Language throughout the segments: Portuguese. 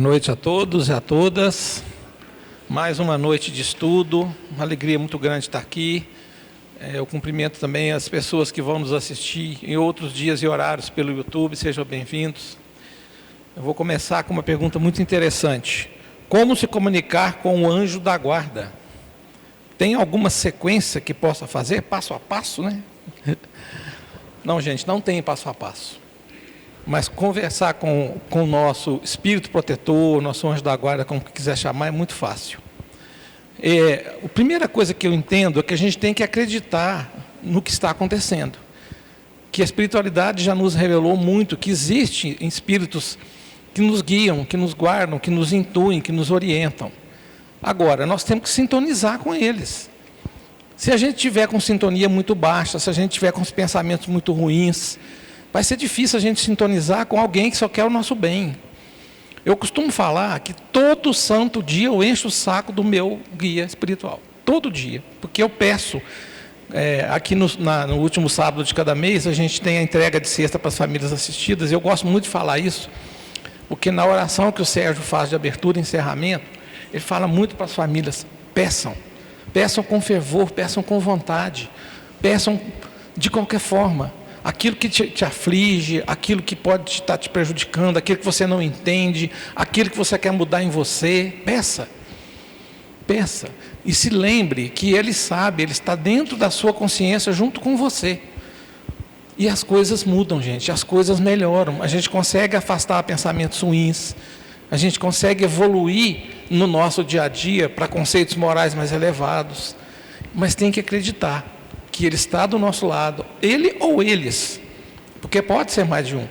noite a todos e a todas. Mais uma noite de estudo, uma alegria muito grande estar aqui. Eu cumprimento também as pessoas que vão nos assistir em outros dias e horários pelo YouTube, sejam bem-vindos. Eu vou começar com uma pergunta muito interessante. Como se comunicar com o anjo da guarda? Tem alguma sequência que possa fazer, passo a passo, né? Não, gente, não tem passo a passo. Mas conversar com o nosso espírito protetor, nosso anjo da guarda, como quiser chamar, é muito fácil. A primeira coisa que eu entendo é que a gente tem que acreditar no que está acontecendo. Que a espiritualidade já nos revelou muito, que existem espíritos que nos guiam, que nos guardam, que nos intuem, que nos orientam. Agora, nós temos que sintonizar com eles. Se a gente tiver com sintonia muito baixa, se a gente tiver com os pensamentos muito ruins, vai ser difícil a gente sintonizar com alguém que só quer o nosso bem. Eu costumo falar que todo santo dia eu encho o saco do meu guia espiritual. Todo dia. Porque eu peço, aqui no último sábado de cada mês, a gente tem a entrega de cesta para as famílias assistidas. Eu gosto muito de falar isso, porque na oração que o Sérgio faz de abertura e encerramento, ele fala muito para as famílias: peçam. Peçam com fervor, peçam com vontade. Peçam de qualquer forma. Aquilo que te aflige, aquilo que pode estar te prejudicando, aquilo que você não entende, aquilo que você quer mudar em você, peça. Peça. E se lembre que Ele sabe, Ele está dentro da sua consciência junto com você. E as coisas mudam, gente, as coisas melhoram. A gente consegue afastar pensamentos ruins, a gente consegue evoluir no nosso dia a dia para conceitos morais mais elevados. Mas tem que acreditar que Ele está do nosso lado, Ele ou eles, porque pode ser mais de um.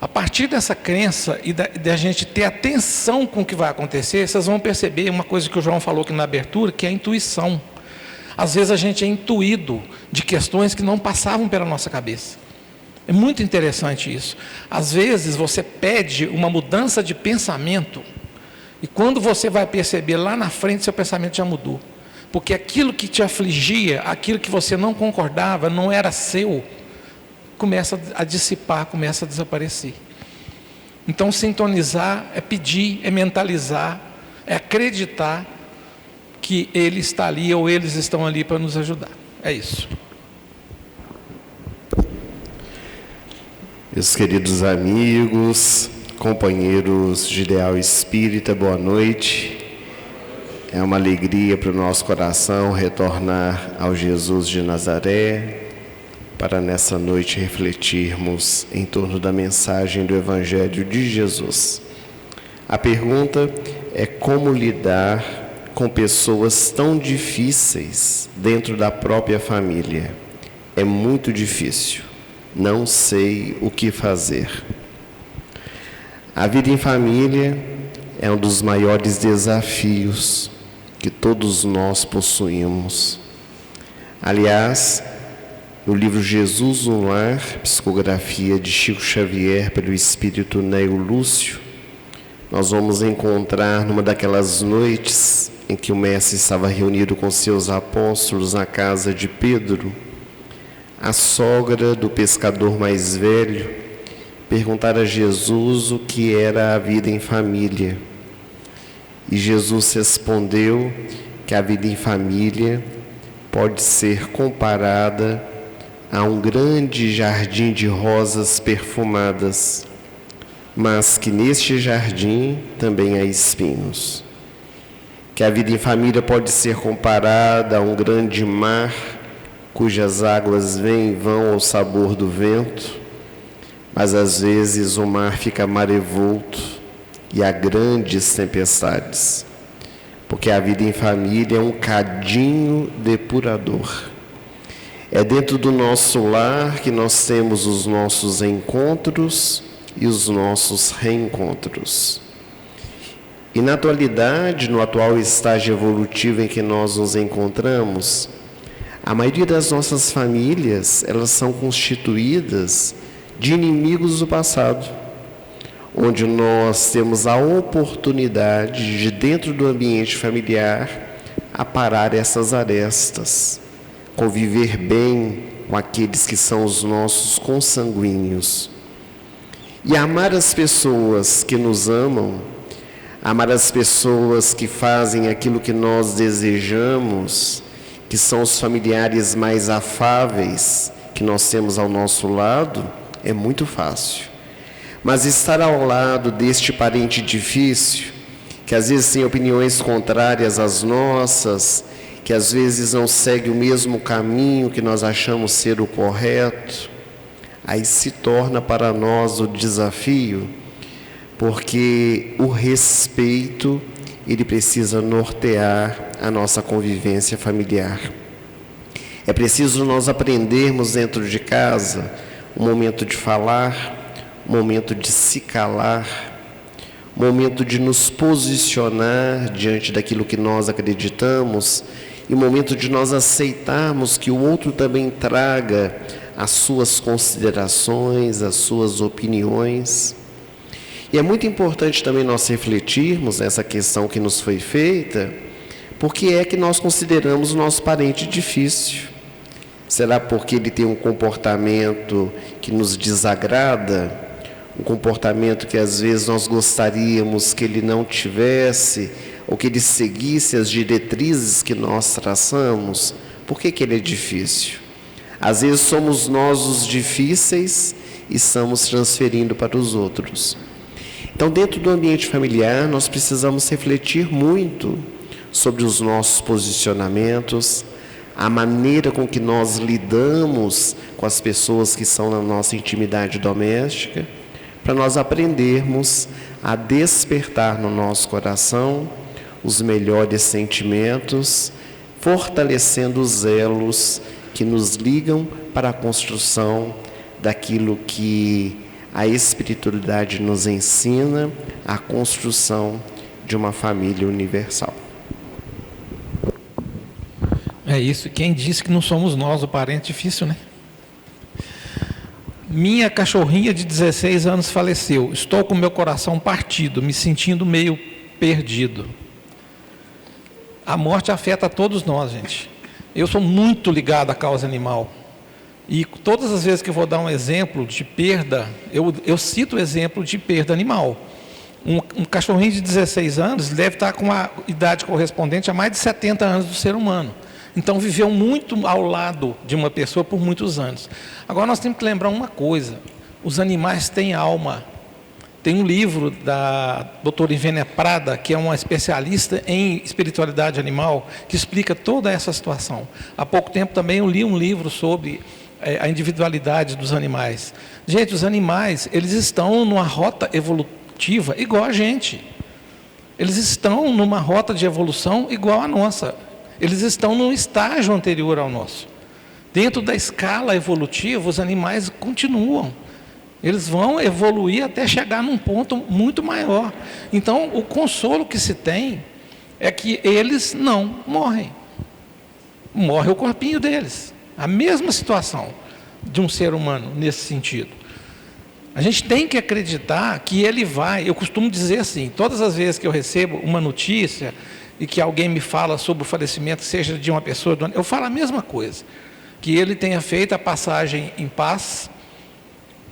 A partir dessa crença e da gente ter atenção com o que vai acontecer, vocês vão perceber uma coisa que o João falou aqui na abertura, que é a intuição. Às vezes a gente é intuído de questões que não passavam pela nossa cabeça. É muito interessante isso. Às vezes você pede uma mudança de pensamento, e quando você vai perceber lá na frente, seu pensamento já mudou. Porque aquilo que te afligia, aquilo que você não concordava, não era seu, começa a dissipar, começa a desaparecer. Então, sintonizar é pedir, é mentalizar, é acreditar que Ele está ali ou eles estão ali para nos ajudar. É isso. Meus queridos amigos, companheiros de Ideal Espírita, boa noite. É uma alegria para o nosso coração retornar ao Jesus de Nazaré, para nessa noite refletirmos em torno da mensagem do Evangelho de Jesus. A pergunta é: como lidar com pessoas tão difíceis dentro da própria família? É muito difícil, não sei o que fazer. A vida em família é um dos maiores desafios que todos nós possuímos. Aliás, no livro Jesus no Lar, psicografia de Chico Xavier pelo espírito Neo Lúcio, nós vamos encontrar numa daquelas noites em que o mestre estava reunido com seus apóstolos na casa de Pedro, a sogra do pescador mais velho perguntar a Jesus o que era a vida em família. E Jesus respondeu que a vida em família pode ser comparada a um grande jardim de rosas perfumadas, mas que neste jardim também há espinhos. Que a vida em família pode ser comparada a um grande mar, cujas águas vêm e vão ao sabor do vento, mas às vezes o mar fica marevolto e há grandes tempestades, porque a vida em família é um cadinho depurador. É dentro do nosso lar que nós temos os nossos encontros e os nossos reencontros. E na atualidade, no atual estágio evolutivo em que nós nos encontramos, a maioria das nossas famílias, elas são constituídas de inimigos do passado, onde nós temos a oportunidade de, dentro do ambiente familiar, aparar essas arestas, conviver bem com aqueles que são os nossos consanguíneos. E amar as pessoas que nos amam amar as pessoas que fazem aquilo que nós desejamos, que são os familiares mais afáveis que nós temos ao nosso lado, é muito fácil. Mas estar ao lado deste parente difícil, que às vezes tem opiniões contrárias às nossas, que às vezes não segue o mesmo caminho que nós achamos ser o correto, aí se torna para nós o desafio, porque o respeito, ele precisa nortear a nossa convivência familiar. É preciso nós aprendermos dentro de casa um momento de falar, um momento de se calar, um momento de nos posicionar diante daquilo que nós acreditamos e um momento de nós aceitarmos que o outro também traga as suas considerações, as suas opiniões. E é muito importante também nós refletirmos nessa questão que nos foi feita, porque é que nós consideramos o nosso parente difícil. Será porque ele tem um comportamento que nos desagrada? Um comportamento que às vezes nós gostaríamos que ele não tivesse, ou que ele seguisse as diretrizes que nós traçamos? Por que ele é difícil? Às vezes somos nós os difíceis e estamos transferindo para os outros. Então, dentro do ambiente familiar, nós precisamos refletir muito sobre os nossos posicionamentos, a maneira com que nós lidamos com as pessoas que são na nossa intimidade doméstica, para nós aprendermos a despertar no nosso coração os melhores sentimentos, fortalecendo os elos que nos ligam para a construção daquilo que a espiritualidade nos ensina, a construção de uma família universal. É isso, quem disse que não somos nós o parente difícil, né? Minha cachorrinha de 16 anos faleceu. Estou com meu coração partido, me sentindo meio perdido. A morte afeta todos nós, gente. Eu sou muito ligado à causa animal. E todas as vezes que eu vou dar um exemplo de perda, eu cito o exemplo de perda animal. Um cachorrinho de 16 anos deve estar com a idade correspondente a mais de 70 anos do ser humano. Então, viveu muito ao lado de uma pessoa por muitos anos. Agora, nós temos que lembrar uma coisa. Os animais têm alma. Tem um livro da doutora Ivênia Prada, que é uma especialista em espiritualidade animal, que explica toda essa situação. Há pouco tempo também eu li um livro sobre a individualidade dos animais. Gente, os animais, eles estão numa rota evolutiva igual a gente. Eles estão numa rota de evolução igual a nossa. Eles estão num estágio anterior ao nosso. Dentro da escala evolutiva, os animais continuam. Eles vão evoluir até chegar num ponto muito maior. Então, o consolo que se tem é que eles não morrem. Morre o corpinho deles. A mesma situação de um ser humano nesse sentido. A gente tem que acreditar que ele vai. Eu costumo dizer assim, todas as vezes que eu recebo uma notícia e que alguém me fala sobre o falecimento, seja de uma pessoa, eu falo a mesma coisa, que ele tenha feito a passagem em paz,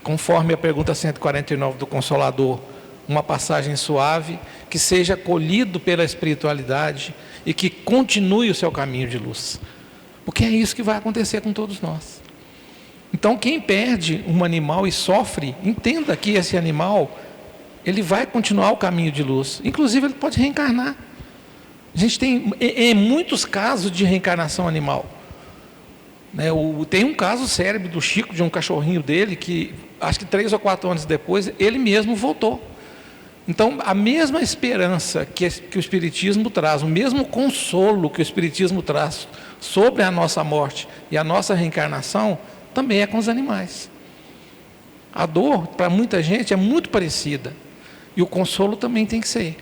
conforme a pergunta 149 do Consolador, uma passagem suave, que seja acolhido pela espiritualidade e que continue o seu caminho de luz, porque é isso que vai acontecer com todos nós. Então, quem perde um animal e sofre, entenda que esse animal, ele vai continuar o caminho de luz, inclusive ele pode reencarnar. A gente tem muitos casos de reencarnação animal. Tem um caso célebre do Chico, de um cachorrinho dele, que acho que 3 ou 4 anos depois, ele mesmo voltou. Então, a mesma esperança que o Espiritismo traz, o mesmo consolo que o Espiritismo traz sobre a nossa morte e a nossa reencarnação, também é com os animais. A dor, para muita gente, é muito parecida. E o consolo também tem que ser.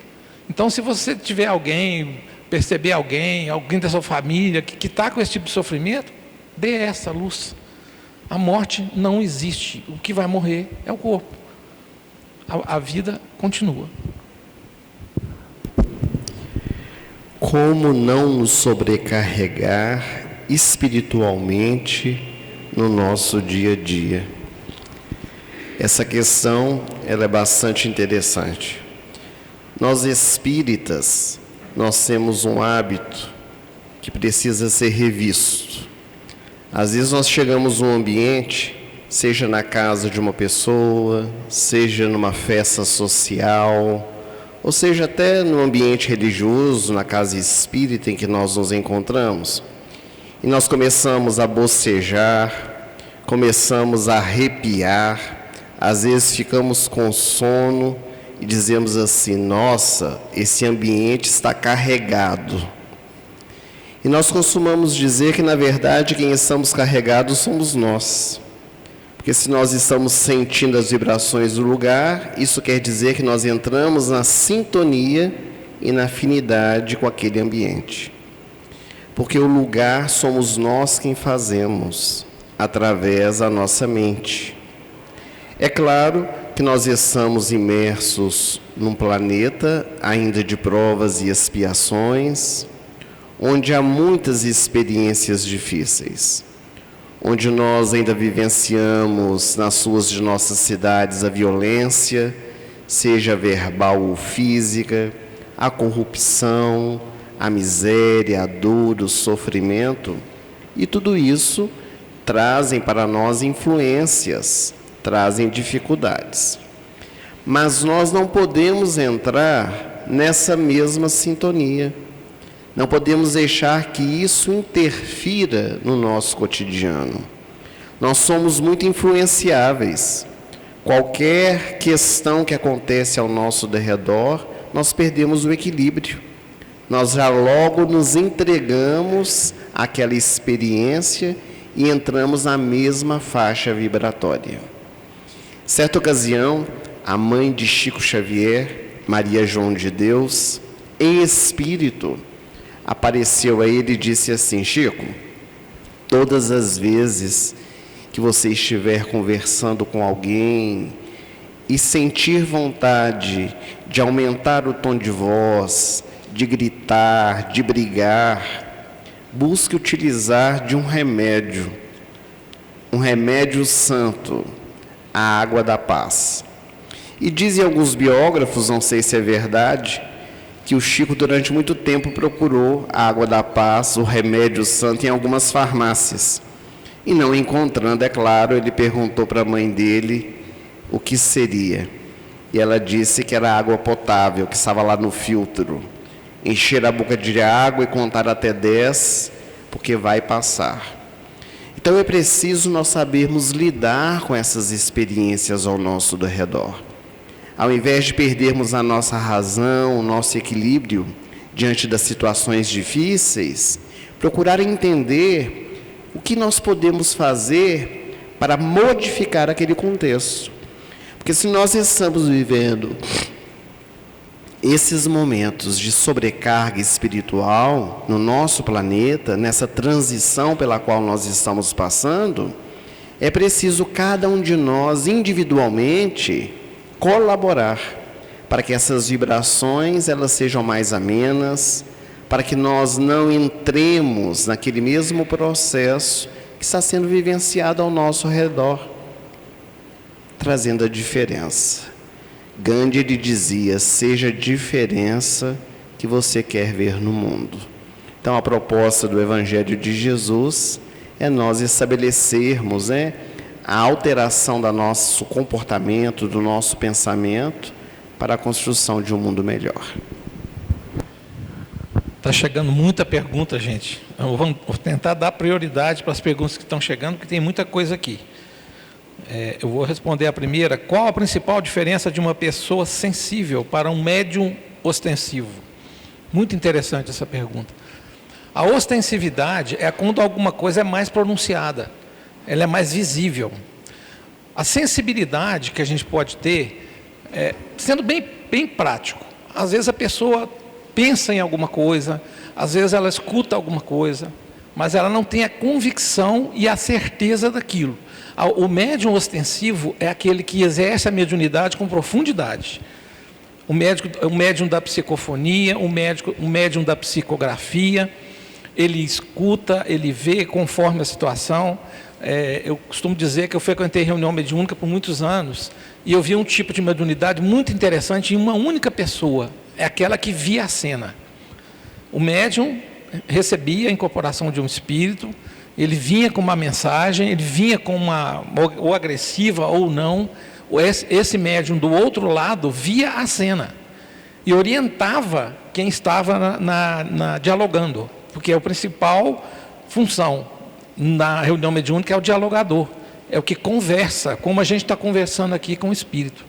Então, se você tiver alguém, perceber alguém da sua família que está com esse tipo de sofrimento, dê essa luz. A morte não existe. O que vai morrer é o corpo. A vida continua. Como não nos sobrecarregar espiritualmente no nosso dia a dia? Essa questão ela é bastante interessante. Nós espíritas, nós temos um hábito que precisa ser revisto. Às vezes nós chegamos num ambiente, seja na casa de uma pessoa, seja numa festa social, ou seja até no ambiente religioso, na casa espírita em que nós nos encontramos, e nós começamos a bocejar, começamos a arrepiar, às vezes ficamos com sono e dizemos assim: nossa, esse ambiente está carregado. E nós costumamos dizer que, na verdade, quem estamos carregados somos nós. Porque se nós estamos sentindo as vibrações do lugar, isso quer dizer que nós entramos na sintonia e na afinidade com aquele ambiente. Porque o lugar somos nós quem fazemos, através da nossa mente. É claro que nós estamos imersos num planeta ainda de provas e expiações, onde há muitas experiências difíceis, onde nós ainda vivenciamos nas ruas de nossas cidades a violência, seja verbal ou física, a corrupção, a miséria, a dor, o sofrimento, e tudo isso trazem para nós influências, trazem dificuldades. Mas nós não podemos entrar nessa mesma sintonia. Não podemos deixar que isso interfira no nosso cotidiano. Nós somos muito influenciáveis. Qualquer questão que acontece ao nosso derredor, nós perdemos o equilíbrio. Nós já logo nos entregamos àquela experiência e entramos na mesma faixa vibratória. Certa ocasião, a mãe de Chico Xavier, Maria João de Deus, em espírito, apareceu a ele e disse assim: Chico, todas as vezes que você estiver conversando com alguém e sentir vontade de aumentar o tom de voz, de gritar, de brigar, busque utilizar de um remédio santo, a água da paz. E dizem alguns biógrafos, não sei se é verdade, que o Chico durante muito tempo procurou a água da paz, o remédio santo, em algumas farmácias. E não encontrando, é claro, ele perguntou para a mãe dele o que seria. E ela disse que era água potável, que estava lá no filtro. Encher a boca de água e contar até 10, porque vai passar. Então é preciso nós sabermos lidar com essas experiências ao nosso redor. Ao invés de perdermos a nossa razão, o nosso equilíbrio diante das situações difíceis, procurar entender o que nós podemos fazer para modificar aquele contexto. Porque se nós estamos vivendo esses momentos de sobrecarga espiritual no nosso planeta, nessa transição pela qual nós estamos passando, é preciso cada um de nós individualmente colaborar para que essas vibrações elas sejam mais amenas, para que nós não entremos naquele mesmo processo que está sendo vivenciado ao nosso redor, trazendo a diferença. Gandhi lhe dizia: seja a diferença que você quer ver no mundo. Então a proposta do Evangelho de Jesus é nós estabelecermos a alteração do nosso comportamento, do nosso pensamento, para a construção de um mundo melhor. Está chegando muita pergunta, gente. Vou tentar dar prioridade para as perguntas que estão chegando, porque tem muita coisa aqui. Eu vou responder a primeira. Qual a principal diferença de uma pessoa sensível para um médium ostensivo? Muito interessante essa pergunta. A ostensividade é quando alguma coisa é mais pronunciada, ela é mais visível. A sensibilidade que a gente pode ter, sendo bem prático, às vezes a pessoa pensa em alguma coisa, às vezes ela escuta alguma coisa, mas ela não tem a convicção e a certeza daquilo. O médium ostensivo é aquele que exerce a mediunidade com profundidade. O médium da psicofonia, o médium da psicografia, ele escuta, ele vê conforme a situação. Eu costumo dizer que eu frequentei reunião mediúnica por muitos anos e eu vi um tipo de mediunidade muito interessante em uma única pessoa. é aquela que via a cena. O médium recebia a incorporação de um espírito, ele vinha com uma mensagem, ele vinha com uma, ou agressiva ou não, esse médium do outro lado via a cena e orientava quem estava dialogando, porque a principal função na reunião mediúnica é o dialogador, é o que conversa, como a gente está conversando aqui com o espírito.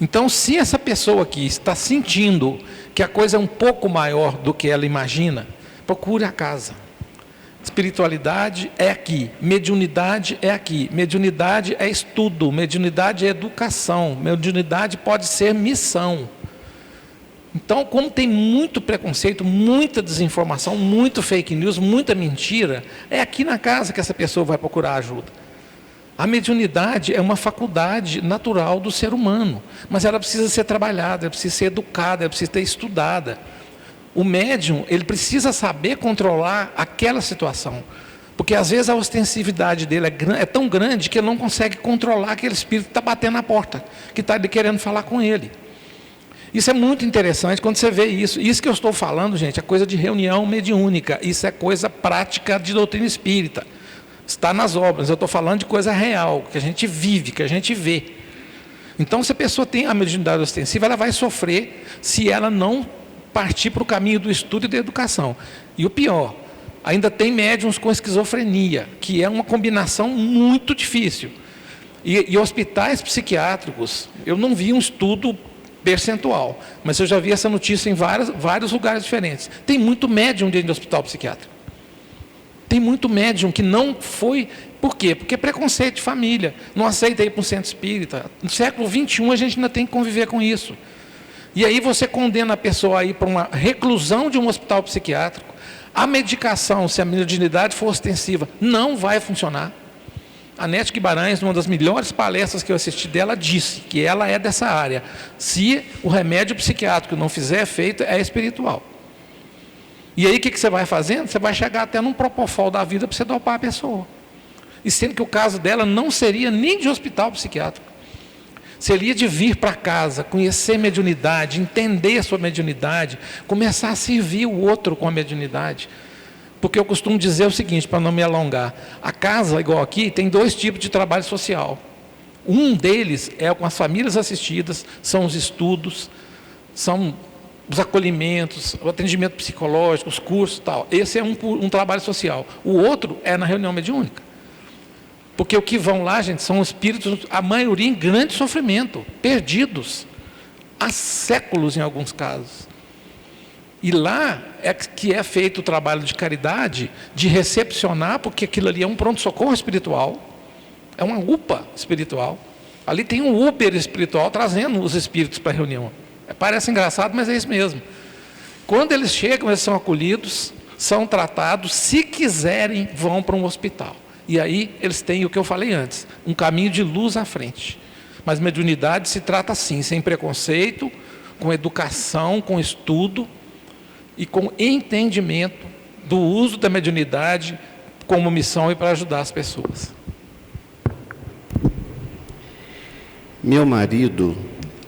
Então, se essa pessoa aqui está sentindo que a coisa é um pouco maior do que ela imagina, procure a casa. Espiritualidade é aqui, mediunidade é aqui, mediunidade é estudo, mediunidade é educação, mediunidade pode ser missão. Então, como tem muito preconceito, muita desinformação, muito fake news, muita mentira, é aqui na casa que essa pessoa vai procurar ajuda. A mediunidade é uma faculdade natural do ser humano, mas ela precisa ser trabalhada, ela precisa ser educada, ela precisa ser estudada. O médium, ele precisa saber controlar aquela situação, porque às vezes a ostensividade dele é tão grande que ele não consegue controlar aquele espírito que está batendo na porta, que está querendo falar com ele. Isso é muito interessante quando você vê isso. Isso que eu estou falando, gente, é coisa de reunião mediúnica, isso é coisa prática de doutrina espírita. Está nas obras, eu estou falando de coisa real, que a gente vive, que a gente vê. Então, se a pessoa tem a mediunidade ostensiva, ela vai sofrer se ela não partir para o caminho do estudo e da educação. E o pior, ainda tem médiuns com esquizofrenia, que é uma combinação muito difícil. E hospitais psiquiátricos, eu não vi um estudo percentual, mas eu já vi essa notícia em vários lugares diferentes. Tem muito médium dentro de hospital psiquiátrico. Tem muito médium que não foi... Por quê? Porque é preconceito de família. Não aceita ir para um centro espírita. No século XXI a gente ainda tem que conviver com isso. E aí você condena a pessoa a ir para uma reclusão de um hospital psiquiátrico. A medicação, se a mediunidade for ostensiva, não vai funcionar. A Nete Guimarães, numa das melhores palestras que eu assisti dela, disse que ela é dessa área. Se o remédio psiquiátrico não fizer efeito, é espiritual. E aí o que você vai fazendo? Você vai chegar até num propofol da vida para você dopar a pessoa. E sendo que o caso dela não seria nem de hospital psiquiátrico. Seria de vir para casa, conhecer mediunidade, entender a sua mediunidade, começar a servir o outro com a mediunidade. Porque eu costumo dizer o seguinte, para não me alongar, a casa, igual aqui, tem 2 tipos de trabalho social. Um deles é com as famílias assistidas, são os estudos, são os acolhimentos, o atendimento psicológico, os cursos e tal. Esse é um trabalho social. O outro é na reunião mediúnica. Porque o que vão lá, gente, são espíritos, a maioria em grande sofrimento, perdidos, há séculos em alguns casos. E lá é que é feito o trabalho de caridade, de recepcionar, porque aquilo ali é um pronto-socorro espiritual, é uma UPA espiritual. Ali tem um Uber espiritual trazendo os espíritos para a reunião. Parece engraçado, mas é isso mesmo. Quando eles chegam, eles são acolhidos, são tratados, se quiserem, vão para um hospital. E aí eles têm o que eu falei antes, um caminho de luz à frente. Mas mediunidade se trata assim, sem preconceito, com educação, com estudo e com entendimento do uso da mediunidade como missão e para ajudar as pessoas. Meu marido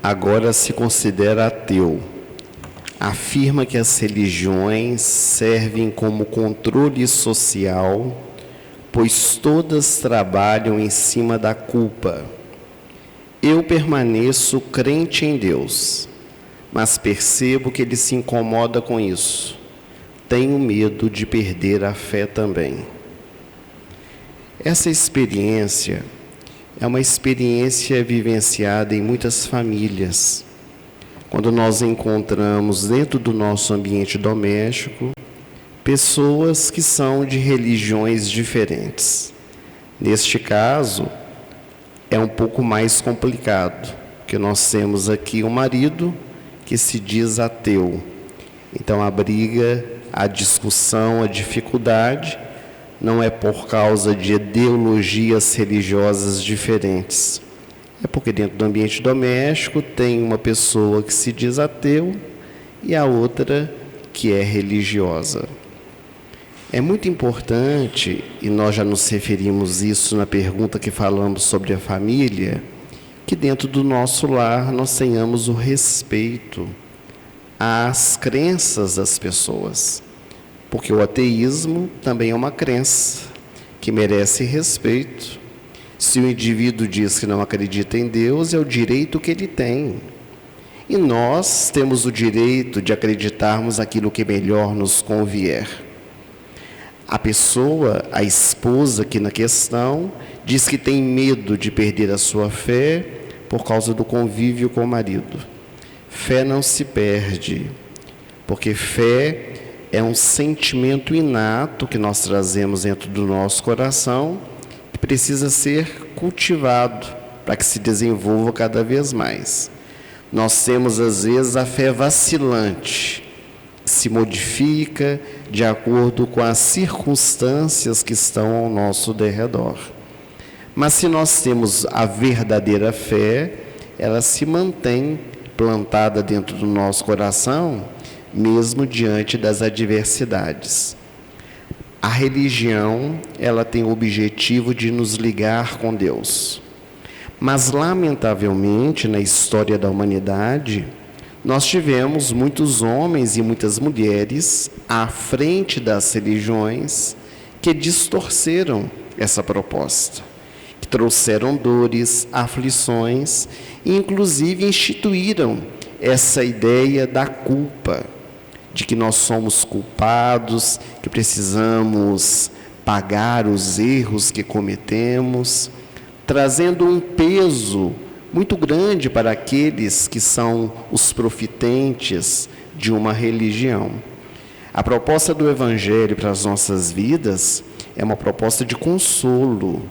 agora se considera ateu. Afirma que as religiões servem como controle social, pois todas trabalham em cima da culpa. Eu permaneço crente em Deus, mas percebo que ele se incomoda com isso. Tenho medo de perder a fé também. Essa experiência é uma experiência vivenciada em muitas famílias. Quando nós encontramos dentro do nosso ambiente doméstico pessoas que são de religiões diferentes. Neste caso, é um pouco mais complicado, porque nós temos aqui um marido que se diz ateu. Então a briga, a discussão, a dificuldade não é por causa de ideologias religiosas diferentes. É porque dentro do ambiente doméstico tem uma pessoa que se diz ateu e a outra que é religiosa. É muito importante, e nós já nos referimos isso na pergunta que falamos sobre a família, que dentro do nosso lar nós tenhamos o respeito às crenças das pessoas, porque o ateísmo também é uma crença que merece respeito. Se o indivíduo diz que não acredita em Deus, é o direito que ele tem. E nós temos o direito de acreditarmos aquilo que melhor nos convier. A pessoa, a esposa aqui na questão, diz que tem medo de perder a sua fé por causa do convívio com o marido. Fé não se perde, porque fé é um sentimento inato que nós trazemos dentro do nosso coração, que precisa ser cultivado para que se desenvolva cada vez mais. Nós temos, às vezes, a fé vacilante, que se modifica de acordo com as circunstâncias que estão ao nosso derredor. Mas se nós temos a verdadeira fé, ela se mantém plantada dentro do nosso coração, mesmo diante das adversidades. A religião, ela tem o objetivo de nos ligar com Deus. Mas, lamentavelmente, na história da humanidade, nós tivemos muitos homens e muitas mulheres à frente das religiões que distorceram essa proposta, que trouxeram dores, aflições e, inclusive, instituíram essa ideia da culpa, de que nós somos culpados, que precisamos pagar os erros que cometemos, trazendo um peso muito grande para aqueles que são os profitentes de uma religião. A proposta do Evangelho para as nossas vidas é uma proposta de consolo,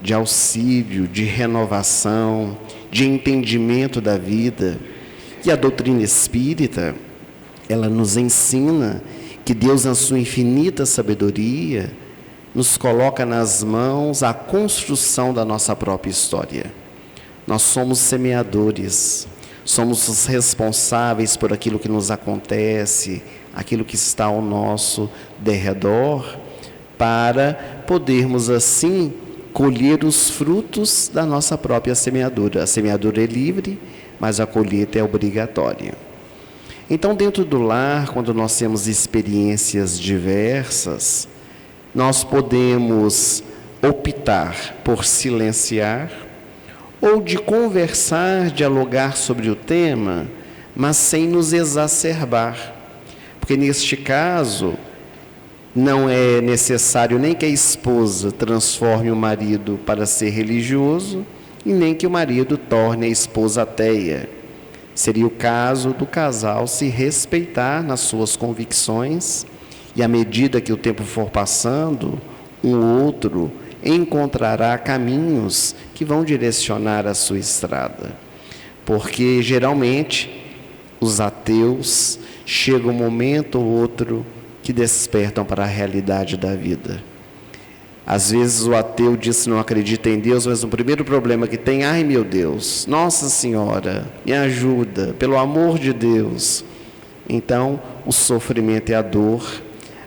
de auxílio, de renovação, de entendimento da vida. E a doutrina espírita, ela nos ensina que Deus, na sua infinita sabedoria, nos coloca nas mãos a construção da nossa própria história. Nós somos semeadores, somos os responsáveis por aquilo que nos acontece, aquilo que está ao nosso derredor, para podermos assim colher os frutos da nossa própria semeadura. A semeadura é livre, mas a colheita é obrigatória. Então, dentro do lar, quando nós temos experiências diversas, nós podemos optar por silenciar ou de conversar, dialogar sobre o tema, mas sem nos exacerbar. Porque neste caso, não é necessário nem que a esposa transforme o marido para ser religioso e nem que o marido torne a esposa ateia. Seria o caso do casal se respeitar nas suas convicções e, à medida que o tempo for passando, um outro encontrará caminhos que vão direcionar a sua estrada. Porque, geralmente, os ateus chegam um momento ou outro que despertam para a realidade da vida. Às vezes o ateu diz que não acredita em Deus, mas o primeiro problema que tem, ai meu Deus, Nossa Senhora, me ajuda, pelo amor de Deus. Então, o sofrimento e a dor,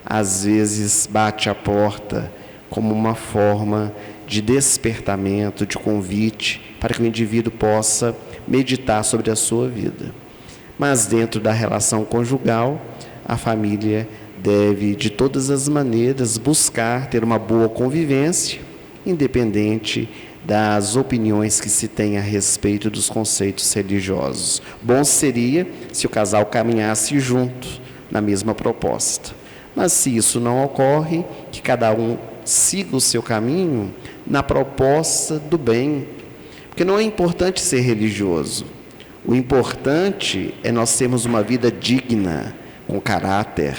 às vezes, bate à porta como uma forma de despertamento, de convite, para que o indivíduo possa meditar sobre a sua vida. Mas dentro da relação conjugal, a família deve, de todas as maneiras, buscar ter uma boa convivência, independente das opiniões que se tem a respeito dos conceitos religiosos. Bom seria se o casal caminhasse junto na mesma proposta. Mas se isso não ocorre, que cada um siga o seu caminho na proposta do bem. Porque não é importante ser religioso. O importante é nós termos uma vida digna, com caráter.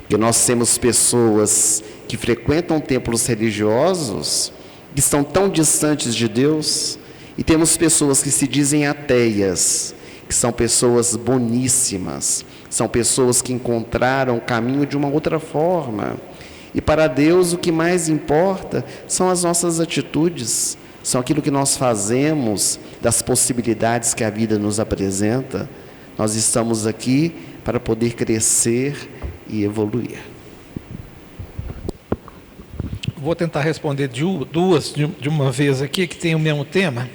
Porque nós temos pessoas que frequentam templos religiosos, que estão tão distantes de Deus, e temos pessoas que se dizem ateias, que são pessoas boníssimas, são pessoas que encontraram o caminho de uma outra forma. E para Deus o que mais importa são as nossas atitudes, são aquilo que nós fazemos, das possibilidades que a vida nos apresenta. Nós estamos aqui para poder crescer e evoluir. Vou tentar responder duas de uma vez aqui, que tem o mesmo tema.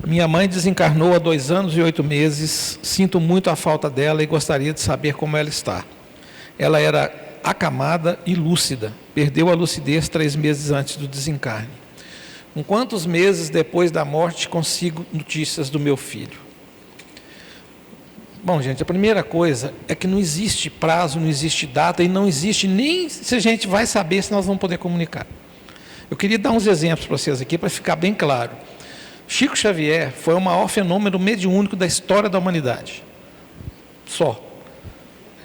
Minha mãe desencarnou há 2 anos e 8 meses. Sinto muito a falta dela e gostaria de saber como ela está. Ela era acamada e lúcida. Perdeu a lucidez 3 meses antes do desencarne. Com quantos meses depois da morte consigo notícias do meu filho? Bom, gente, a primeira coisa é que não existe prazo, não existe data e não existe nem se a gente vai saber se nós vamos poder comunicar. Eu queria dar uns exemplos para vocês aqui para ficar bem claro. Chico Xavier foi o maior fenômeno mediúnico da história da humanidade. Só.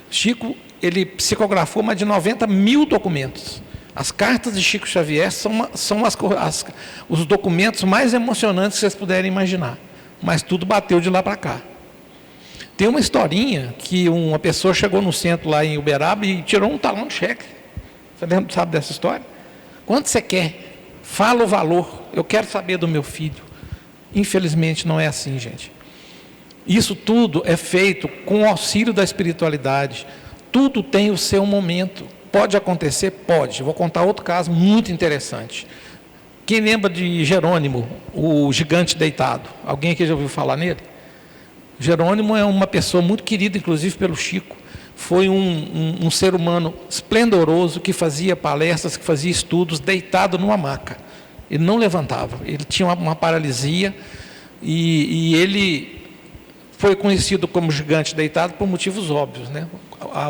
Chico, ele psicografou mais de 90 mil documentos. As cartas de Chico Xavier são os documentos mais emocionantes que vocês puderem imaginar. Mas tudo bateu de lá para cá. Tem uma historinha que uma pessoa chegou no centro lá em Uberaba e tirou um talão de cheque. Você sabe dessa história? Quanto você quer? Fala o valor. Eu quero saber do meu filho. Infelizmente não é assim, gente. Isso tudo é feito com o auxílio da espiritualidade. Tudo tem o seu momento. Pode acontecer? Pode. Vou contar outro caso muito interessante. Quem lembra de Jerônimo, o gigante deitado? Alguém aqui já ouviu falar nele? Jerônimo é uma pessoa muito querida, inclusive pelo Chico. Foi um ser humano esplendoroso que fazia palestras, que fazia estudos deitado numa maca. Ele não levantava, ele tinha uma paralisia e ele foi conhecido como gigante deitado por motivos óbvios, né?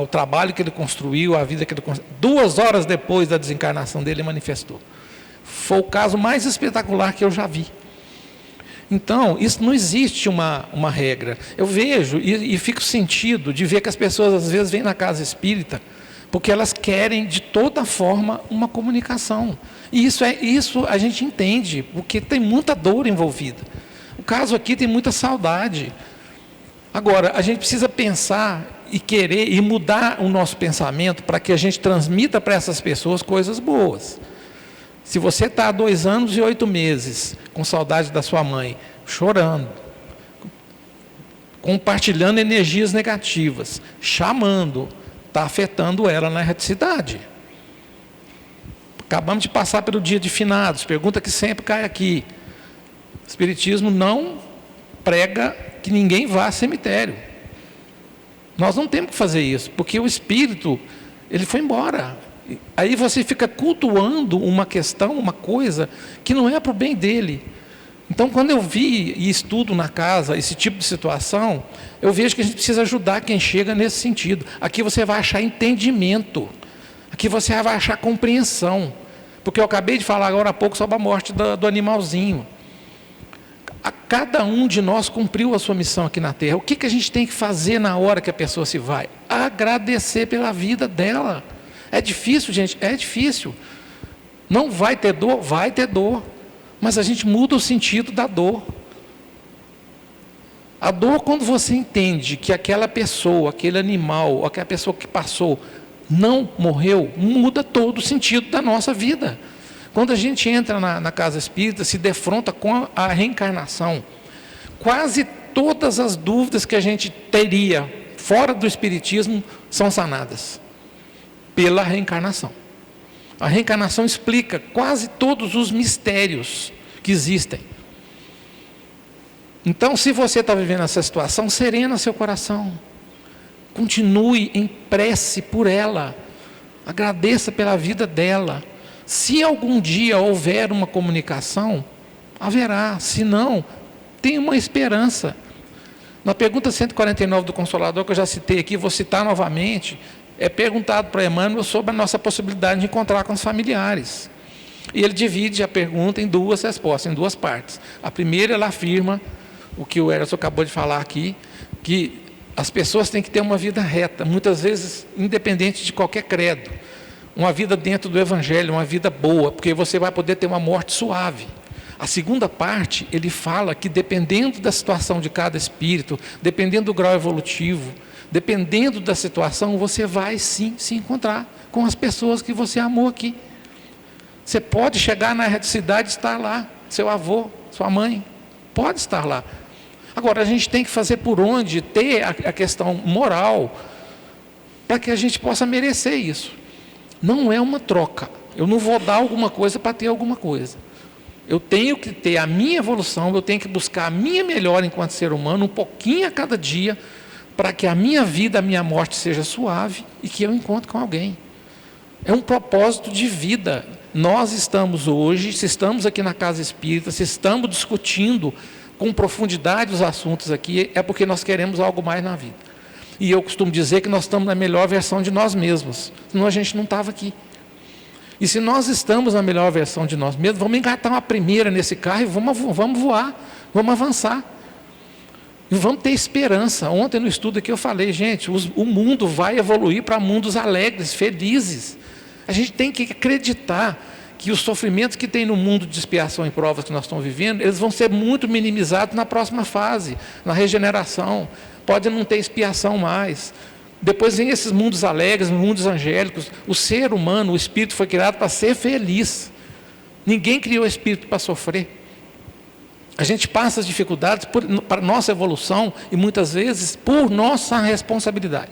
O trabalho que ele construiu, a vida que ele construiu. 2 horas depois da desencarnação dele, ele manifestou. Foi o caso mais espetacular que eu já vi. Então, isso não existe uma regra. Eu vejo e fico sentido de ver que as pessoas às vezes vêm na casa espírita porque elas querem de toda forma uma comunicação. E isso a gente entende, porque tem muita dor envolvida. O caso aqui tem muita saudade. Agora, a gente precisa pensar e querer e mudar o nosso pensamento para que a gente transmita para essas pessoas coisas boas. Se você está há 2 anos e 8 meses com saudade da sua mãe, chorando, compartilhando energias negativas, chamando, está afetando ela na erraticidade. Acabamos de passar pelo dia de finados, pergunta que sempre cai aqui. O Espiritismo não prega que ninguém vá a cemitério. Nós não temos que fazer isso, porque o espírito, ele foi embora. Aí você fica cultuando uma questão, uma coisa, que não é para o bem dele. Então, quando eu vi e estudo na casa esse tipo de situação, eu vejo que a gente precisa ajudar quem chega nesse sentido. Aqui você vai achar entendimento. Aqui você vai achar compreensão. Porque eu acabei de falar agora há pouco sobre a morte do animalzinho. Cada um de nós cumpriu a sua missão aqui na Terra. O que a gente tem que fazer na hora que a pessoa se vai? Agradecer pela vida dela. É difícil, gente? É difícil. Não vai ter dor? Vai ter dor. Mas a gente muda o sentido da dor. A dor, quando você entende que aquela pessoa, aquele animal, aquela pessoa que passou, não morreu, muda todo o sentido da nossa vida. Quando a gente entra na casa espírita, se defronta com a reencarnação, quase todas as dúvidas que a gente teria fora do espiritismo são sanadas pela reencarnação. A reencarnação explica quase todos os mistérios que existem. Então, se você está vivendo essa situação, serena seu coração. Continue em prece por ela. Agradeça pela vida dela. Se algum dia houver uma comunicação, haverá. Se não, tem uma esperança. Na pergunta 149 do Consolador, que eu já citei aqui, vou citar novamente, é perguntado para Emmanuel sobre a nossa possibilidade de encontrar com os familiares. E ele divide a pergunta em 2 respostas, em 2 partes. A primeira, ela afirma, o que o Ernesto acabou de falar aqui, que as pessoas têm que ter uma vida reta, muitas vezes independente de qualquer credo. Uma vida dentro do Evangelho, uma vida boa, porque você vai poder ter uma morte suave. A segunda parte, ele fala que dependendo da situação de cada espírito, dependendo do grau evolutivo, dependendo da situação, você vai sim se encontrar com as pessoas que você amou aqui. Você pode chegar na erraticidade e estar lá, seu avô, sua mãe, pode estar lá. Agora, a gente tem que fazer por onde, ter a questão moral, para que a gente possa merecer isso. Não é uma troca. Eu não vou dar alguma coisa para ter alguma coisa. Eu tenho que ter a minha evolução, eu tenho que buscar a minha melhora enquanto ser humano, um pouquinho a cada dia, para que a minha vida, a minha morte seja suave e que eu encontre com alguém. É um propósito de vida. Nós estamos hoje, se estamos aqui na Casa Espírita, se estamos discutindo com profundidade os assuntos aqui, é porque nós queremos algo mais na vida. E eu costumo dizer que nós estamos na melhor versão de nós mesmos, senão a gente não estava aqui. E se nós estamos na melhor versão de nós mesmos, vamos engatar uma primeira nesse carro e vamos voar, vamos avançar. E vamos ter esperança. Ontem no estudo aqui eu falei, gente, o mundo vai evoluir para mundos alegres, felizes. A gente tem que acreditar que os sofrimentos que tem no mundo de expiação e provas que nós estamos vivendo, eles vão ser muito minimizados na próxima fase, na regeneração. Pode não ter expiação mais. Depois vem esses mundos alegres, mundos angélicos. O ser humano, o espírito foi criado para ser feliz. Ninguém criou o espírito para sofrer. A gente passa as dificuldades para nossa evolução e muitas vezes por nossa responsabilidade.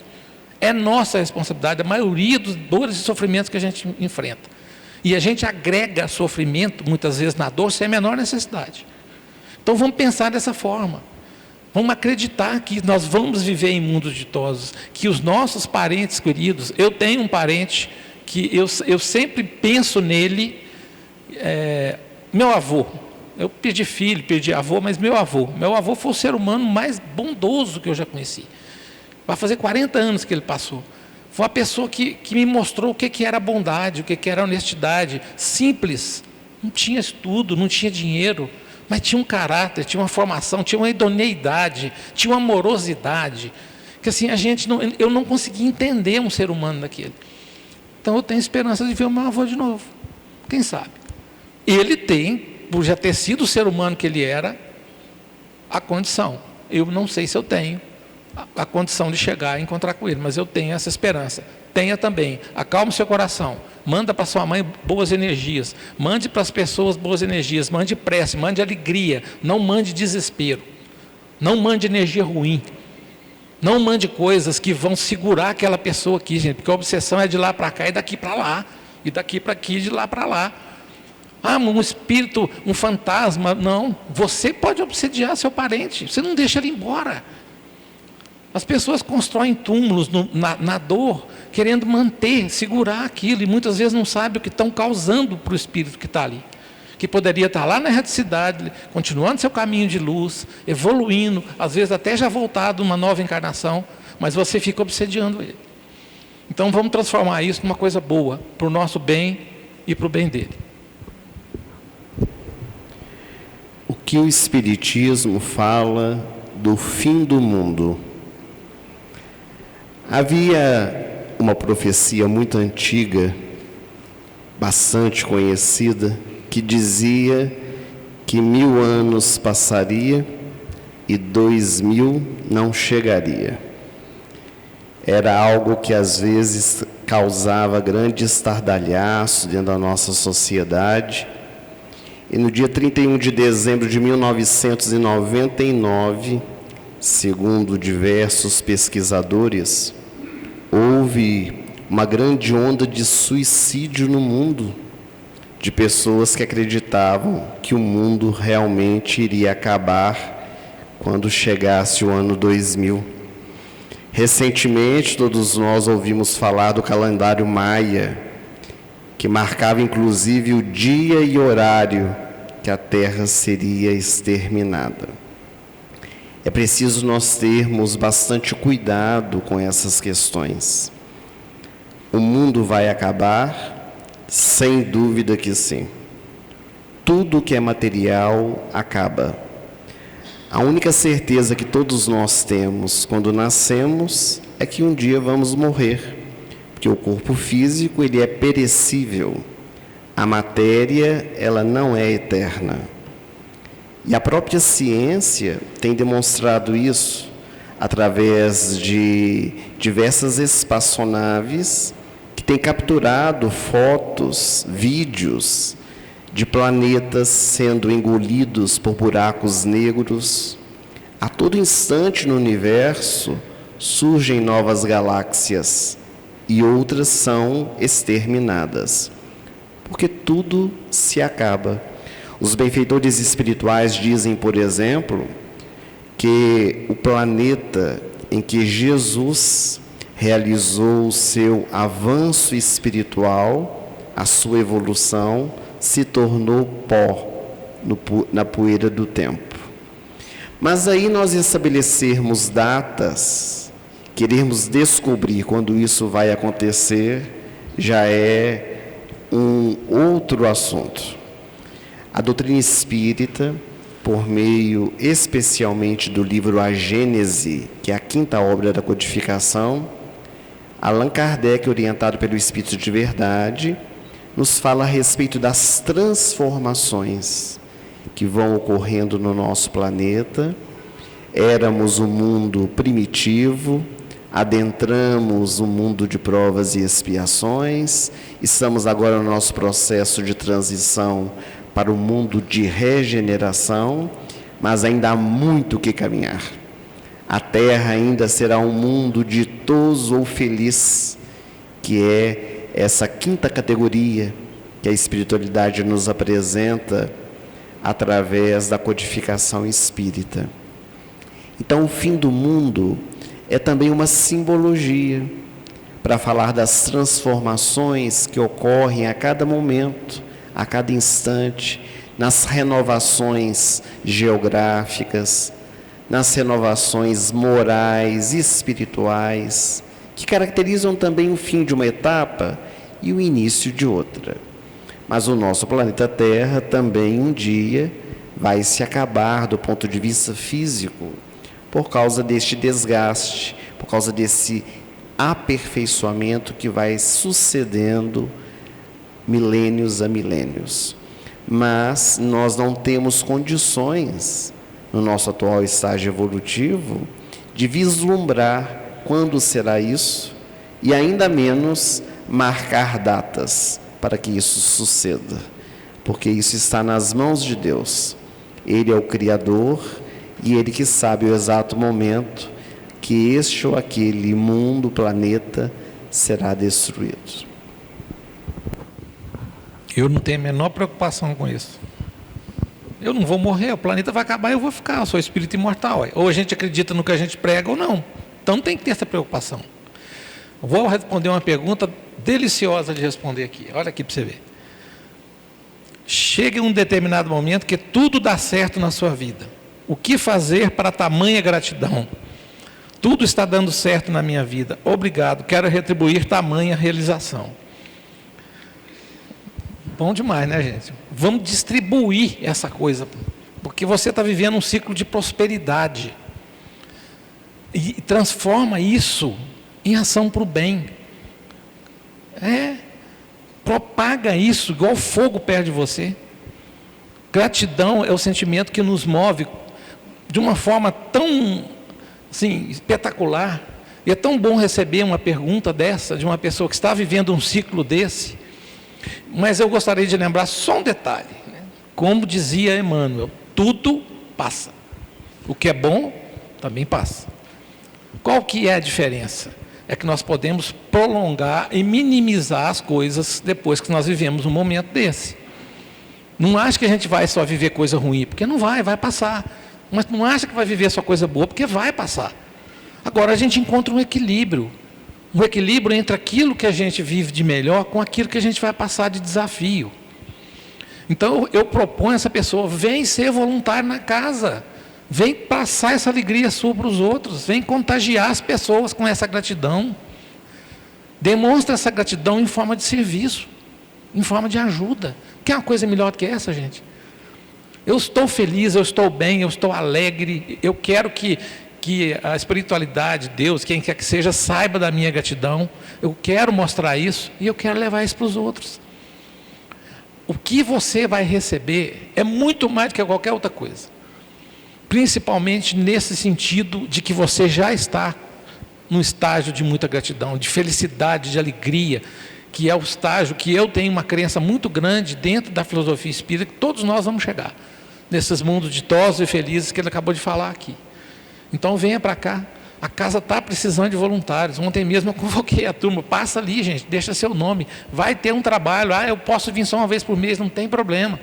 É nossa responsabilidade, a maioria dos dores e sofrimentos que a gente enfrenta. E a gente agrega sofrimento, muitas vezes, na dor, sem a menor necessidade. Então vamos pensar dessa forma. Vamos acreditar que nós vamos viver em mundos ditosos, que os nossos parentes queridos, eu tenho um parente que eu sempre penso nele, meu avô. Eu perdi filho, perdi avô, mas meu avô foi o ser humano mais bondoso que eu já conheci. Vai fazer 40 anos que ele passou. Foi uma pessoa que me mostrou o que era bondade, o que era honestidade, simples, não tinha estudo, não tinha dinheiro, mas tinha um caráter, tinha uma formação, tinha uma idoneidade, tinha uma amorosidade, que assim, eu não conseguia entender um ser humano daquele. Então eu tenho esperança de ver o meu avô de novo, quem sabe? Ele tem, por já ter sido o ser humano que ele era, a condição. Eu não sei se eu tenho a condição de chegar e encontrar com ele, mas eu tenho essa esperança. Tenha também, acalme seu coração, manda para sua mãe boas energias, mande para as pessoas boas energias, mande prece, mande alegria, não mande desespero, não mande energia ruim, não mande coisas que vão segurar aquela pessoa aqui, gente, porque a obsessão é de lá para cá e daqui para lá, e daqui para aqui e de lá para lá. Ah, um espírito, um fantasma, não, você pode obsediar seu parente, você não deixa ele embora. As pessoas constroem túmulos na dor, querendo manter, segurar aquilo, e muitas vezes não sabem o que estão causando para o espírito que está ali. Que poderia estar lá na erraticidade, continuando seu caminho de luz, evoluindo, às vezes até já voltado uma nova encarnação, mas você fica obsediando ele. Então vamos transformar isso numa coisa boa, para o nosso bem e para o bem dele. O que o Espiritismo fala do fim do mundo? Havia uma profecia muito antiga, bastante conhecida, que dizia que 1000 anos passaria e 2000 não chegaria. Era algo que às vezes causava grande estardalhaço dentro da nossa sociedade. E no dia 31 de dezembro de 1999, segundo diversos pesquisadores, houve uma grande onda de suicídio no mundo, de pessoas que acreditavam que o mundo realmente iria acabar quando chegasse o ano 2000. Recentemente, todos nós ouvimos falar do calendário Maia, que marcava inclusive o dia e horário que a Terra seria exterminada. É preciso nós termos bastante cuidado com essas questões. O mundo vai acabar? Sem dúvida que sim. Tudo que é material acaba. A única certeza que todos nós temos quando nascemos é que um dia vamos morrer, porque o corpo físico ele é perecível. A matéria ela não é eterna. E a própria ciência tem demonstrado isso através de diversas espaçonaves que têm capturado fotos, vídeos de planetas sendo engolidos por buracos negros. A todo instante no universo surgem novas galáxias e outras são exterminadas, porque tudo se acaba. Os benfeitores espirituais dizem, por exemplo, que o planeta em que Jesus realizou o seu avanço espiritual, a sua evolução, se tornou pó na poeira do tempo. Mas aí nós estabelecermos datas, queremos descobrir quando isso vai acontecer, já é um outro assunto. A doutrina espírita, por meio especialmente do livro A Gênese, que é a quinta obra da codificação, Allan Kardec, orientado pelo Espírito de Verdade, nos fala a respeito das transformações que vão ocorrendo no nosso planeta. Éramos um mundo primitivo, adentramos um mundo de provas e expiações, estamos agora no nosso processo de transição para o mundo de regeneração, mas ainda há muito que caminhar. A Terra ainda será um mundo ditoso ou feliz, que é essa quinta categoria que a espiritualidade nos apresenta através da codificação espírita. Então, o fim do mundo é também uma simbologia para falar das transformações que ocorrem a cada momento, a cada instante, nas renovações geográficas, nas renovações morais e espirituais, que caracterizam também o fim de uma etapa e o início de outra. Mas o nosso planeta Terra também um dia vai se acabar do ponto de vista físico, por causa deste desgaste, por causa desse aperfeiçoamento que vai sucedendo milênios a milênios. Mas nós não temos condições, no nosso atual estágio evolutivo, de vislumbrar quando será isso, e ainda menos marcar datas para que isso suceda, porque isso está nas mãos de Deus. Ele é o Criador e Ele que sabe o exato momento que este ou aquele mundo, planeta, será destruído. Eu não tenho a menor preocupação com isso. Eu não vou morrer, o planeta vai acabar e eu vou ficar, eu sou espírito imortal. Ou a gente acredita no que a gente prega ou não. Então não tem que ter essa preocupação. Vou responder uma pergunta deliciosa de responder aqui. Olha aqui para você ver. Chega em um determinado momento que tudo dá certo na sua vida. O que fazer para tamanha gratidão? Tudo está dando certo na minha vida. Obrigado, quero retribuir tamanha realização. Bom demais, né, gente? Vamos distribuir essa coisa, porque você está vivendo um ciclo de prosperidade. E transforma isso em ação para o bem. Propaga isso, igual fogo perto de você. Gratidão é o sentimento que nos move de uma forma tão assim, espetacular. E é tão bom receber uma pergunta dessa, de uma pessoa que está vivendo um ciclo desse. Mas eu gostaria de lembrar só um detalhe, né? Como dizia Emmanuel, tudo passa. O que é bom, também passa. Qual que é a diferença? É que nós podemos prolongar e minimizar as coisas depois que nós vivemos um momento desse. Não acha que a gente vai só viver coisa ruim, porque não vai passar. Mas não acha que vai viver só coisa boa, porque vai passar. Agora a gente encontra um equilíbrio entre aquilo que a gente vive de melhor com aquilo que a gente vai passar de desafio. Então eu proponho a essa pessoa, vem ser voluntário na casa, vem passar essa alegria sua para os outros, vem contagiar as pessoas com essa gratidão. Demonstra essa gratidão em forma de serviço, em forma de ajuda. Quer uma coisa melhor do que essa, gente? Eu estou feliz, eu estou bem, eu estou alegre, eu quero que a espiritualidade, Deus, quem quer que seja, saiba da minha gratidão. Eu quero mostrar isso e eu quero levar isso para os outros. O que você vai receber é muito mais do que qualquer outra coisa. Principalmente nesse sentido de que você já está num estágio de muita gratidão, de felicidade, de alegria, que é o estágio que eu tenho uma crença muito grande dentro da filosofia espírita, que todos nós vamos chegar, nesses mundos ditosos e felizes que ele acabou de falar aqui. Então venha para cá, a casa está precisando de voluntários. Ontem mesmo eu convoquei a turma, passa ali, gente, deixa seu nome, vai ter um trabalho, eu posso vir só uma vez por mês, não tem problema.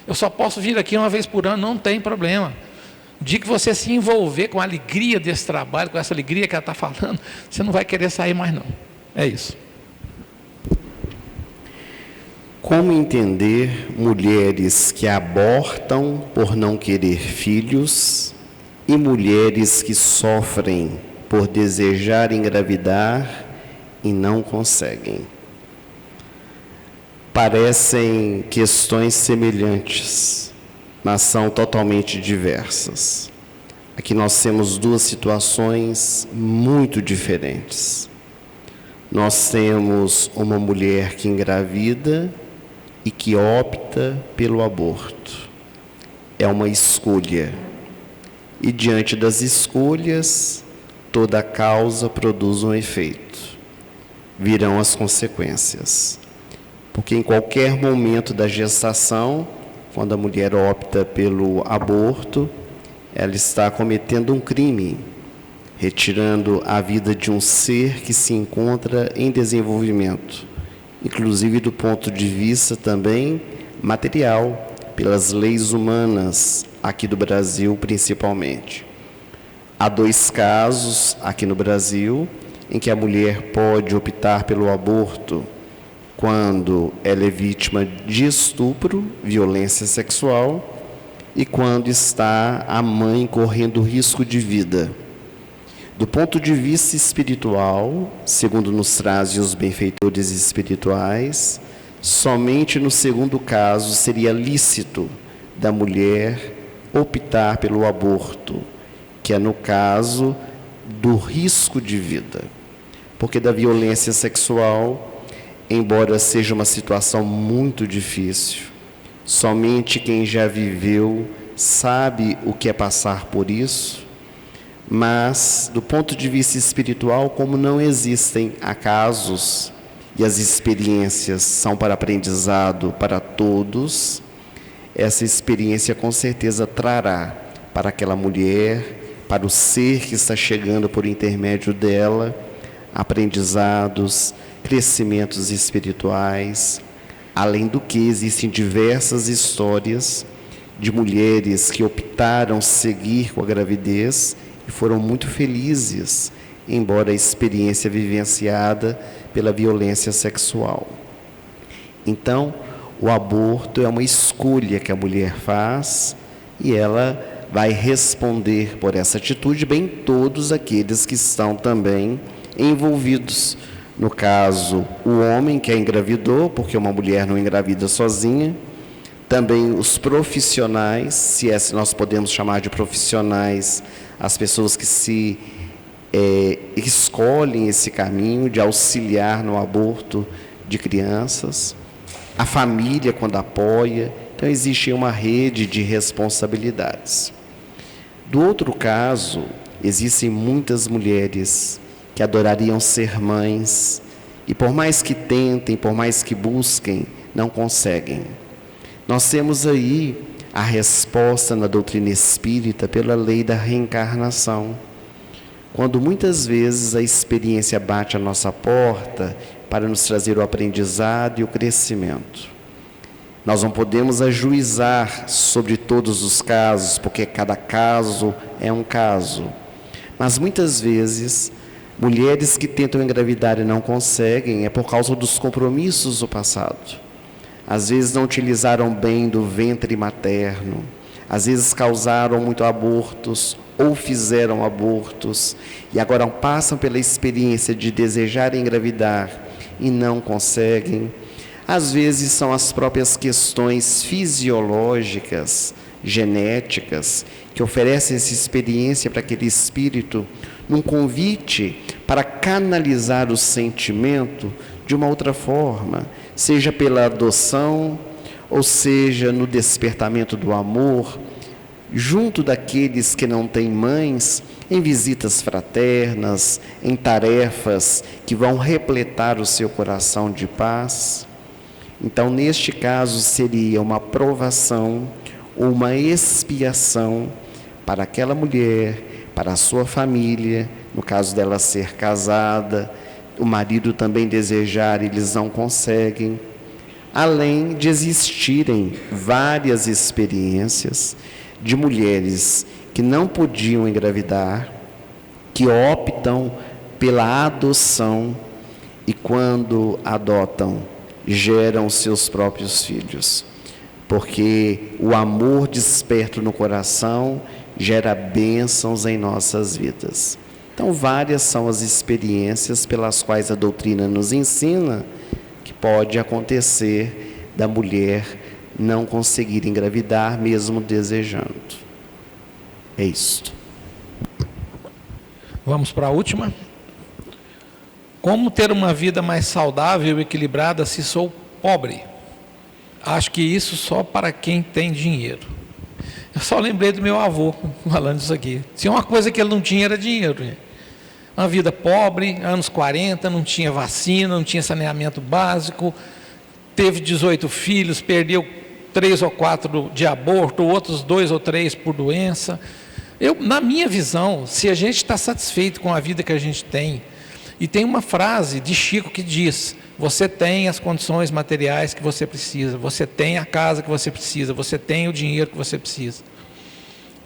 Eu só posso vir aqui uma vez por ano, não tem problema. O dia que você se envolver com a alegria desse trabalho, com essa alegria que ela está falando, você não vai querer sair mais não. É isso. Como entender mulheres que abortam por não querer filhos e mulheres que sofrem por desejar engravidar e não conseguem? Parecem questões semelhantes, mas são totalmente diversas. Aqui nós temos duas situações muito diferentes. Nós temos uma mulher que engravida e que opta pelo aborto. É uma escolha. E diante das escolhas, toda causa produz um efeito. Virão as consequências. Porque em qualquer momento da gestação, quando a mulher opta pelo aborto, ela está cometendo um crime, retirando a vida de um ser que se encontra em desenvolvimento, inclusive do ponto de vista também material, pelas leis humanas, aqui do Brasil principalmente. Há 2 casos aqui no Brasil em que a mulher pode optar pelo aborto quando ela é vítima de estupro, violência sexual, e quando está a mãe correndo risco de vida. Do ponto de vista espiritual, segundo nos trazem os benfeitores espirituais, somente no segundo caso seria lícito da mulher optar pelo aborto, que é no caso do risco de vida. Porque da violência sexual, embora seja uma situação muito difícil, somente quem já viveu sabe o que é passar por isso, mas do ponto de vista espiritual, como não existem acasos e as experiências são para aprendizado para todos, essa experiência com certeza trará para aquela mulher, para o ser que está chegando por intermédio dela, aprendizados, crescimentos espirituais. Além do que, existem diversas histórias de mulheres que optaram seguir com a gravidez e foram muito felizes, embora a experiência vivenciada pela violência sexual. Então, o aborto é uma escolha que a mulher faz e ela vai responder por essa atitude, bem todos aqueles que estão também envolvidos. No caso, o homem que a engravidou, porque uma mulher não engravida sozinha. Também os profissionais, se nós podemos chamar de profissionais, as pessoas que escolhem esse caminho de auxiliar no aborto de crianças. A família, quando apoia. Então, existe uma rede de responsabilidades. Do outro caso, existem muitas mulheres que adorariam ser mães, e por mais que tentem, por mais que busquem, não conseguem. Nós temos aí a resposta na doutrina espírita pela lei da reencarnação. Quando muitas vezes a experiência bate à nossa porta para nos trazer o aprendizado e o crescimento. Nós não podemos ajuizar sobre todos os casos, porque cada caso é um caso. Mas muitas vezes, mulheres que tentam engravidar e não conseguem é por causa dos compromissos do passado. Às vezes não utilizaram bem do ventre materno, às vezes causaram muito abortos ou fizeram abortos e agora passam pela experiência de desejar engravidar e não conseguem. Às vezes são as próprias questões fisiológicas, genéticas, que oferecem essa experiência para aquele espírito num convite para canalizar o sentimento de uma outra forma, seja pela adoção, ou seja no despertamento do amor, junto daqueles que não têm mães, em visitas fraternas, em tarefas que vão repletar o seu coração de paz. Então, neste caso, seria uma provação, uma expiação para aquela mulher, para a sua família, no caso dela ser casada, o marido também desejar, eles não conseguem. além de existirem várias experiências de mulheres que não podiam engravidar, que optam pela adoção e, quando adotam, geram seus próprios filhos, porque o amor desperto no coração gera bênçãos em nossas vidas. Então, várias são as experiências pelas quais a doutrina nos ensina que pode acontecer da mulher não conseguir engravidar, mesmo desejando. É isto. Vamos para a última. Como ter uma vida mais saudável e equilibrada se sou pobre? Acho que isso só para quem tem dinheiro. Eu só lembrei do meu avô falando isso aqui. Se uma coisa que ele não tinha era dinheiro. Uma vida pobre, anos 40, não tinha vacina, não tinha saneamento básico, teve 18 filhos, perdeu 3 ou 4 de aborto, outros 2 ou 3 por doença. Na minha visão, se a gente está satisfeito com a vida que a gente tem, e tem uma frase de Chico que diz: você tem as condições materiais que você precisa, você tem a casa que você precisa, você tem o dinheiro que você precisa.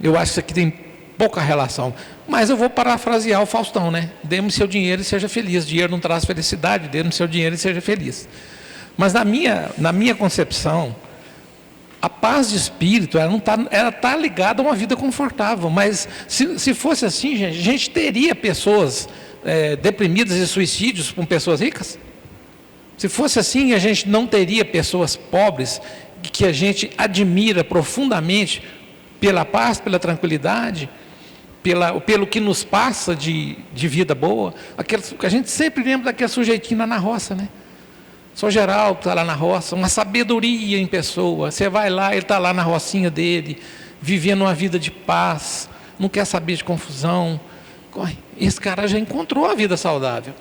Eu acho que isso aqui tem pouca relação, mas eu vou parafrasear o Faustão, né? Dê-me seu dinheiro e seja feliz. Dinheiro não traz felicidade, dê-me seu dinheiro e seja feliz. Mas na minha concepção, a paz de espírito, ela tá ligada a uma vida confortável. Mas se fosse assim, gente, a gente teria pessoas deprimidas e suicídios com pessoas ricas? Se fosse assim, a gente não teria pessoas pobres que a gente admira profundamente pela paz, pela tranquilidade, pelo que nos passa de vida boa. A gente sempre lembra daquele sujeitinho lá na roça, né? São Geraldo está lá na roça, uma sabedoria em pessoa. Você vai lá, ele está lá na rocinha dele, vivendo uma vida de paz, não quer saber de confusão. Esse cara já encontrou a vida saudável.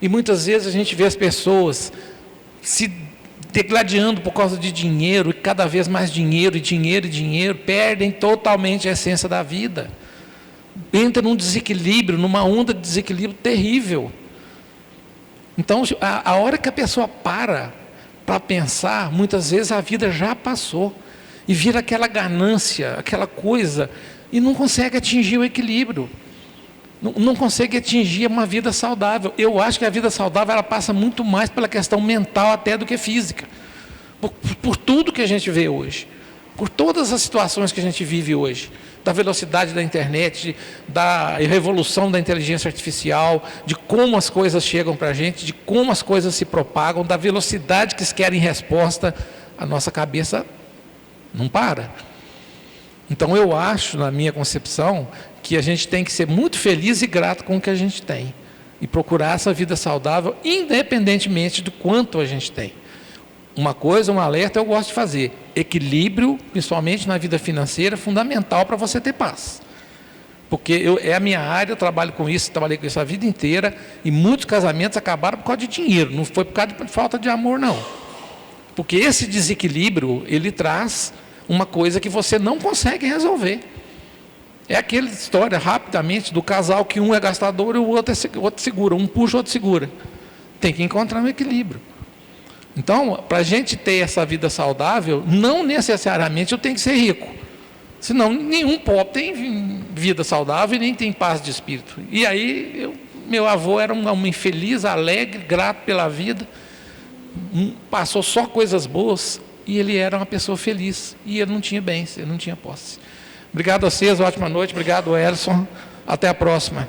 E muitas vezes a gente vê as pessoas se degladiando por causa de dinheiro, e cada vez mais dinheiro, e dinheiro, e dinheiro, perdem totalmente a essência da vida. Entra num desequilíbrio, numa onda de desequilíbrio terrível. Então, a hora que a pessoa para pensar, muitas vezes a vida já passou, e vira aquela ganância, aquela coisa, e não consegue atingir o equilíbrio. Não consegue atingir uma vida saudável. Eu acho que a vida saudável ela passa muito mais pela questão mental até do que física. Por tudo que a gente vê hoje. Por todas as situações que a gente vive hoje. Da velocidade da internet, da revolução da inteligência artificial, de como as coisas chegam para a gente, de como as coisas se propagam, da velocidade que querem resposta, a nossa cabeça não para. Então eu acho, na minha concepção, que a gente tem que ser muito feliz e grato com o que a gente tem. E procurar essa vida saudável, independentemente do quanto a gente tem. Uma coisa, um alerta eu gosto de fazer. Equilíbrio, principalmente na vida financeira, é fundamental para você ter paz. Porque é a minha área, eu trabalho com isso, trabalhei com isso a vida inteira, e muitos casamentos acabaram por causa de dinheiro, não foi por causa de falta de amor, não. Porque esse desequilíbrio, ele traz uma coisa que você não consegue resolver. É aquela história, rapidamente, do casal que um é gastador e o outro segura. Um puxa, o outro segura. Tem que encontrar um equilíbrio. Então, para a gente ter essa vida saudável, não necessariamente eu tenho que ser rico. Senão, nenhum pobre tem vida saudável e nem tem paz de espírito. E aí, meu avô era um homem feliz, alegre, grato pela vida. Passou só coisas boas. E ele era uma pessoa feliz. E ele não tinha bens, ele não tinha posse. Obrigado a vocês, ótima noite. Obrigado, Elson. Até a próxima.